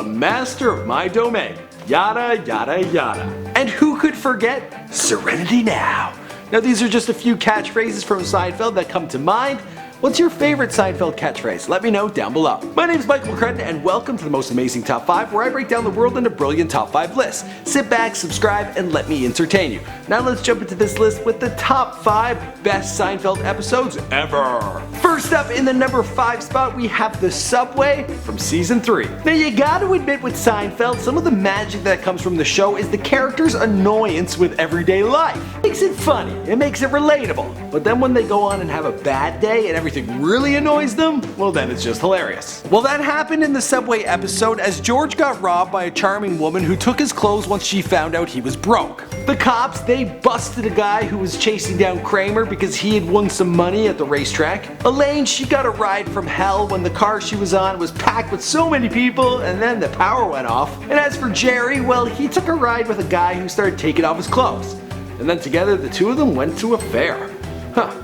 master of my domain. Yada, yada, yada. And who could forget Serenity Now? Now these are just a few catchphrases from Seinfeld that come to mind. What's your favorite Seinfeld catchphrase? Let me know down below. My name is Michael McCrudden and welcome to the most amazing top 5 where I break down the world into brilliant top 5 lists. Sit back, subscribe, and let me entertain you. Now let's jump into this list with the top 5 best Seinfeld episodes ever. First up in the number 5 spot we have The Subway from season 3. Now you gotta admit with Seinfeld, some of the magic that comes from the show is the character's annoyance with everyday life. It makes it funny, it makes it relatable. But then when they go on and have a bad day and everything really annoys them, well then it's just hilarious. Well, that happened in the Subway episode as George got robbed by a charming woman who took his clothes once she found out he was broke. The cops, they busted a guy who was chasing down Kramer because he had won some money at the racetrack. Elaine, she got a ride from hell when the car she was on was packed with so many people and then the power went off. And as for Jerry, well, he took a ride with a guy who started taking off his clothes. And then together the two of them went to a fair. Huh.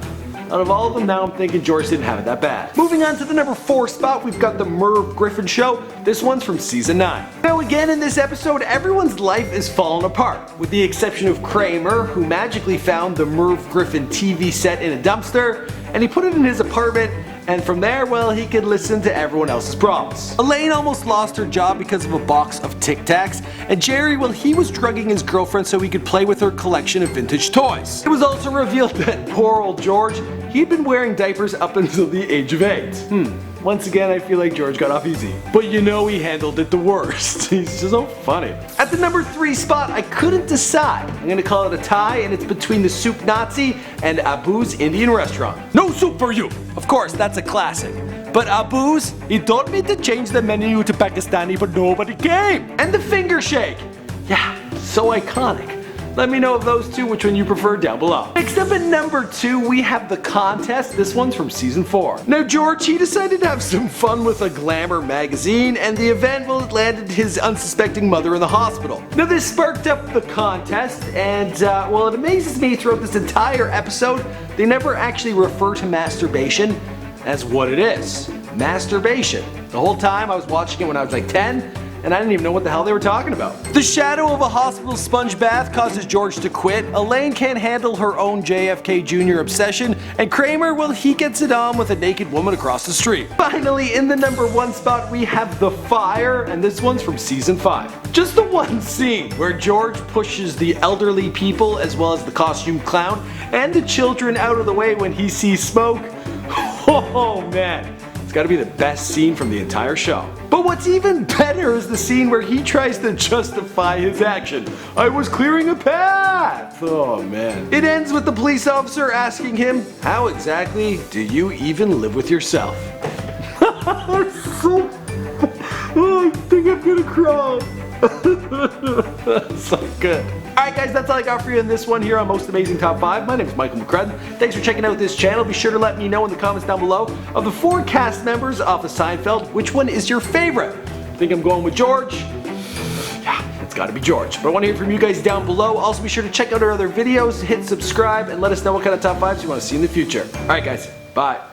Out of all of them, now I'm thinking George didn't have it that bad. Moving on to the number 4 spot, we've got the Merv Griffin show. This one's from season 9. Now again in this episode, everyone's life is falling apart, with the exception of Kramer, who magically found the Merv Griffin TV set in a dumpster, and he put it in his apartment, and from there, well, he could listen to everyone else's problems. Elaine almost lost her job because of a box of Tic Tacs, and Jerry, well, he was drugging his girlfriend so he could play with her collection of vintage toys. It was also revealed that poor old George, he'd been wearing diapers up until the age of 8. Once again, I feel like George got off easy. But you know he handled it the worst. He's just so funny. At the number 3 spot, I couldn't decide. I'm gonna call it a tie, and it's between the Soup Nazi and Abu's Indian restaurant. No soup for you! Of course, that's a classic. But Abu's, he told me to change the menu to Pakistani, but nobody came! And the finger shake! Yeah, so iconic. Let me know of those two which one you prefer down below. Next up at number 2 we have The Contest. This one's from season 4. Now George, he decided to have some fun with a glamour magazine, and the event, well, it landed his unsuspecting mother in the hospital. Now this sparked up The Contest, and well, it amazes me throughout this entire episode they never actually refer to masturbation as what it is. Masturbation. The whole time I was watching it when I was like 10, and I didn't even know what the hell they were talking about. The shadow of a hospital sponge bath causes George to quit, Elaine can't handle her own JFK Jr. obsession, and Kramer, well, he gets it on with a naked woman across the street. Finally, in the number 1 spot we have The Fire, and this one's from season 5. Just the one scene where George pushes the elderly people as well as the costumed clown and the children out of the way when he sees smoke. Oh man. It's gotta be the best scene from the entire show. But what's even better is the scene where he tries to justify his action. I was clearing a path! Oh man. It ends with the police officer asking him, how exactly do you even live with yourself? So, I think I'm gonna cry. So good. Alright guys, that's all I got for you in this one here on Most Amazing Top 5. My name is Michael McCrudden. Thanks for checking out this channel. Be sure to let me know in the comments down below of the 4 cast members of the Seinfeld, which one is your favorite? I think I'm going with George. Yeah, it's gotta be George. But I want to hear from you guys down below. Also be sure to check out our other videos, hit subscribe, and let us know what kind of top 5s you want to see in the future. Alright guys, bye.